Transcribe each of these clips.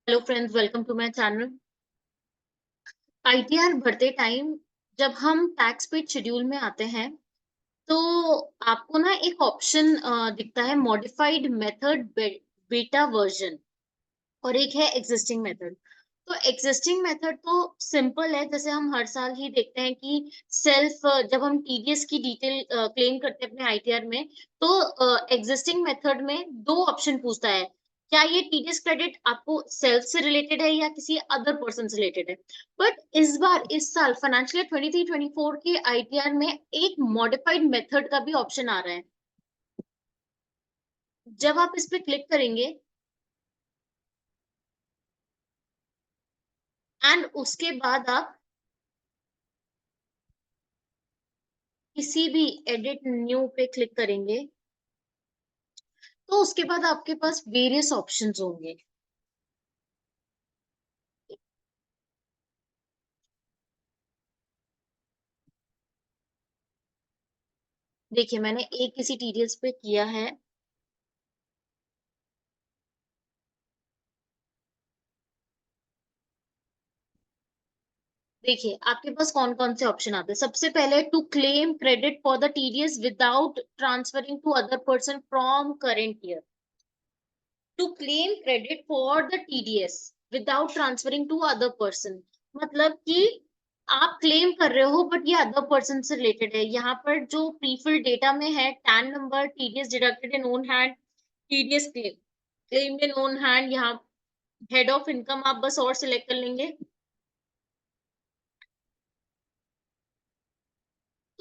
Hello friends, welcome to my channel. ITR भरते time जब हम टैक्स पेड शेड्यूल में आते हैं तो आपको ना एक ऑप्शन दिखता है, मॉडिफाइड मेथड बेटा वर्जन, और एक है एग्जिस्टिंग मेथड। तो एग्जिस्टिंग मेथड तो सिंपल है, जैसे हम हर साल ही देखते हैं कि सेल्फ जब हम टीडीएस की डिटेल क्लेम करते हैं अपने आईटीआर में, तो एग्जिस्टिंग मेथड में दो ऑप्शन पूछता है, क्या ये टीडीएस क्रेडिट आपको सेल्फ से रिलेटेड है या किसी अदर पर्सन से रिलेटेड है। बट इस बार इस साल फाइनेंशियल ईयर 23-24 के आईटीआर में एक मॉडिफाइड मेथड का भी ऑप्शन आ रहा है। जब आप इस पे क्लिक करेंगे एंड उसके बाद आप किसी भी एडिट न्यू पे क्लिक करेंगे तो उसके बाद आपके पास वेरियस ऑप्शंस होंगे। देखिए, मैंने एक किसी टीडीएस पे किया है। देखिए आपके पास कौन कौन से ऑप्शन आते हैं। सबसे पहले, to claim credit for the TDS without transferring to other person from current year. To claim credit for the TDS without transferring to other person, मतलब कि आप क्लेम कर रहे हो बट ये अदर पर्सन से रिलेटेड है। यहाँ पर जो प्रीफिल डेटा में है, टैन नंबर, टीडीएस डिडक्टेड इन ओन हैंड, टीडीएस क्लेम्ड इन ओन हैंड, यहाँ हेड ऑफ इनकम आप बस और सिलेक्ट कर लेंगे।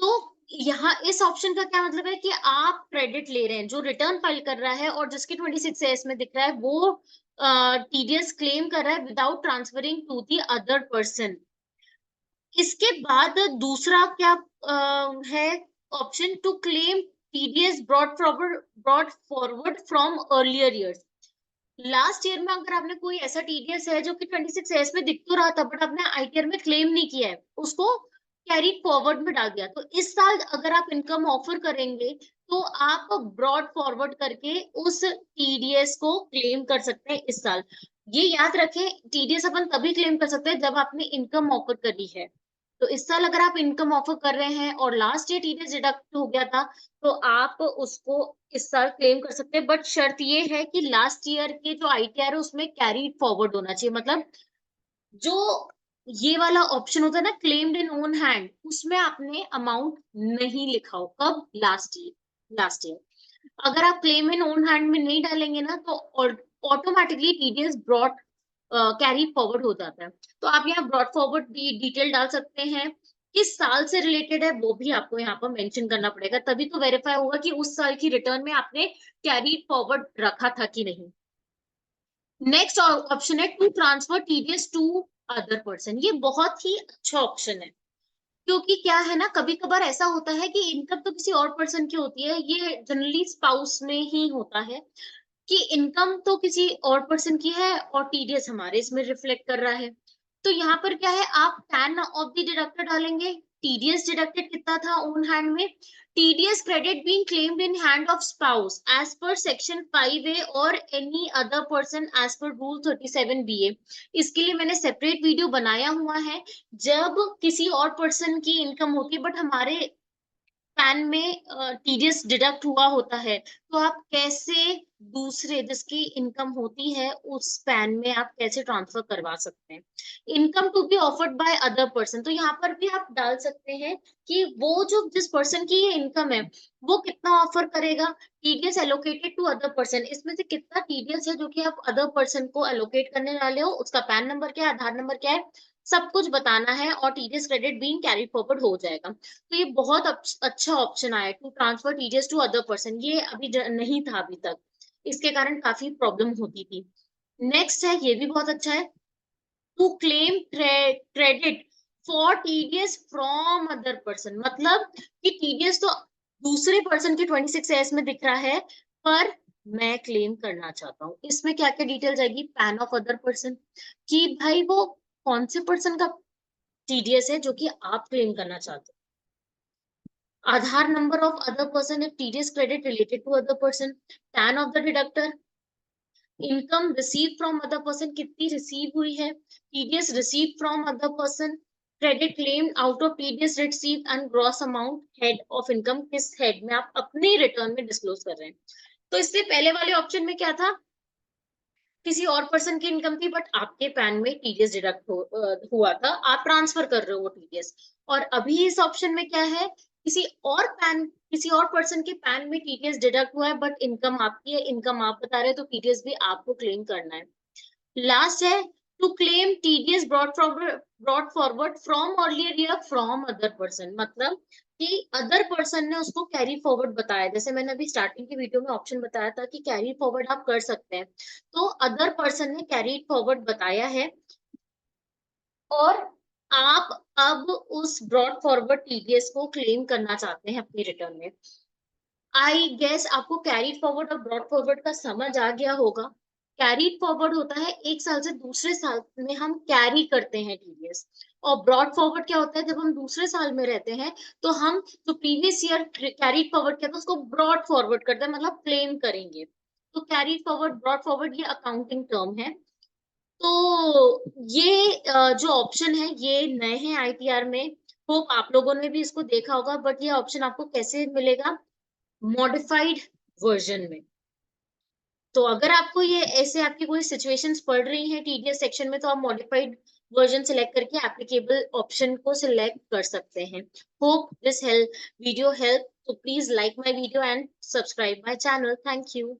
तो यहाँ इस ऑप्शन का क्या मतलब है कि आप क्रेडिट ले रहे हैं, जो रिटर्न फाइल कर रहा है और जिसके 26 एस में दिख रहा है वो टीडीएस क्लेम कर रहा है without transferring to the other person. इसके बाद दूसरा क्या है option, to claim TDS brought forward from earlier years. Last year में अगर आपने कोई ऐसा टीडीएस है जो कि 26 एस में दिख तो रहा था बट आपने आईटीआर में क्लेम नहीं किया है, उसको कैरी फॉरवर्ड में डाल दिया, तो इस साल अगर आप इनकम ऑफर करेंगे तो आप ब्रॉड फॉरवर्ड करके उस टीडीएस को क्लेम कर सकते हैं इस साल। ये याद रखें, टीडीएस अपन तभी क्लेम कर सकते हैं जब आपने इनकम ऑफर करी है। तो इस साल अगर आप इनकम ऑफर कर रहे हैं और लास्ट ईयर टीडीएस डिडक्ट हो गया था तो आप उसको इस साल क्लेम कर सकते हैं, बट शर्त ये है कि लास्ट ईयर के जो आईटीआर है उसमें कैरी फॉरवर्ड होना चाहिए। मतलब जो ये वाला ऑप्शन होता है ना, क्लेम्ड इन ओन हैंड, उसमें आपने अमाउंट नहीं लिखा हो। कब? लास्ट ईयर अगर आप क्लेम इन ओन हैंड में नहीं डालेंगे ना तो automatically TDS brought carry forward हो जाता है। तो आप यहाँ ब्रॉट फॉरवर्ड डिटेल डाल सकते हैं, किस साल से रिलेटेड है वो भी आपको यहाँ पर मेंशन करना पड़ेगा, तभी तो वेरीफाई होगा कि उस साल की रिटर्न में आपने कैरी फॉरवर्ड रखा था कि नहीं। नेक्स्ट ऑप्शन है, to transfer TDS to other person. ये बहुत ही अच्छा ऑप्शन है, क्योंकि क्या है ना, कभी कभार ऐसा होता है कि इनकम तो किसी और पर्सन की होती है, ये जनरली स्पाउस में ही होता है कि इनकम तो किसी और पर्सन की है और टीडीएस हमारे इसमें रिफ्लेक्ट कर रहा है। तो यहाँ पर क्या है, आप टैन ऑफ द डिडक्टर डालेंगे, टीडीएस डिडक्टेड कितना था ओन हैंड में, TDS credit being claimed in hand of spouse as per section 5A और any other person as per rule 37BA। इसके लिए मैंने सेपरेट वीडियो बनाया हुआ है। जब किसी और पर्सन की इनकम होती है बट हमारे पैन में टीडीएस डिडक्ट हुआ होता है, तो आप कैसे दूसरे जिसकी इनकम होती है उस पैन में आप कैसे ट्रांसफर करवा सकते हैं। Income to be offered by other person, तो यहाँ पर भी आप डाल सकते हैं कि वो जो जिस पर्सन की ये इनकम है वो कितना ऑफर करेगा। TDS allocated to other person, इसमें से कितना टीडीएस है जो कि आप अदर पर्सन को एलोकेट करने वाले हो, उसका पैन नंबर क्या है, आधार नंबर क्या है, सब कुछ बताना है और TDS credit being carry forward हो जाएगा। तो ये बहुत अच्छा ऑप्शन आया, to transfer TDS to other person. ये अभी नहीं था अभी तक, इसके कारण काफी प्रॉब्लम होती थी। नेक्स्ट है, ये भी बहुत अच्छा है, to claim credit for TDS from other person. मतलब कि टीडीएस तो दूसरे पर्सन के 26 में दिख रहा है पर मैं क्लेम करना चाहता हूँ, इसमें क्या क्या डिटेल आएगी, पैन ऑफ अदर पर्सन, कि भाई वो कौन से पर्सन का टीडीएस है जो कि आप क्लेम करना चाहते हो, Aadhaar number of other person if TDS credit related to other person, PAN of the deductor, income receive from other person कितनी रिसीव हुई है, TDS receive from other person, credit claim out of TDS receive and gross amount head of income किस head में आप अपने return में disclose कर रहे हैं। तो इससे पहले वाले ऑप्शन में क्या था, किसी और पर्सन की इनकम थी बट आपके पैन में टीडीएस डिडक्ट हुआ था, आप ट्रांसफर कर रहे हो वो टीडीएस। और अभी इस ऑप्शन में क्या है, किसी और पर्सन के पैन में टीडीएस डिडक्ट हुआ है बट इनकम आपकी है, इनकम आप बता रहे हो, तो टीडीएस भी आपको क्लेम करना है। लास्ट है to claim TDS brought forward from earlier year from other person, मतलब कि अदर पर्सन ने उसको कैरी फॉरवर्ड बताया, जैसे मैंने अभी स्टार्टिंग की वीडियो में ऑप्शन बताया था कि कैरी फॉरवर्ड आप कर सकते हैं, तो अदर पर्सन ने कैरी फॉरवर्ड बताया है और आप अब उस ब्रॉड फॉरवर्ड टीडीएस को क्लेम करना चाहते हैं अपनी रिटर्न में। आई गेस आपको कैरीड फॉरवर्ड और ब्रॉड फॉरवर्ड का समझ आ गया होगा। कैरीड फॉरवर्ड होता है एक साल से दूसरे साल में हम कैरी करते हैं टीडीएस, और ब्रॉड फॉरवर्ड क्या होता है, जब हम दूसरे साल में रहते हैं तो हम जो प्रीवियस ईयर कैरीड फॉरवर्ड किया था उसको ब्रॉड फॉरवर्ड करते हैं, मतलब क्लेम करेंगे। तो कैरीड फॉरवर्ड ब्रॉड फॉरवर्ड ये अकाउंटिंग टर्म है। तो ये जो ऑप्शन है ये नए हैं आईटीआर में, होप आप लोगों ने भी इसको देखा होगा, बट ये ऑप्शन आपको कैसे मिलेगा, मॉडिफाइड वर्जन में। तो अगर आपको ये ऐसे आपकी कोई सिचुएशंस पड़ रही हैं टीडीएस सेक्शन में, तो आप मॉडिफाइड वर्जन सिलेक्ट करके एप्लीकेबल ऑप्शन को सिलेक्ट कर सकते हैं। Hope this help video help, तो please like my video and subscribe my channel. Thank you.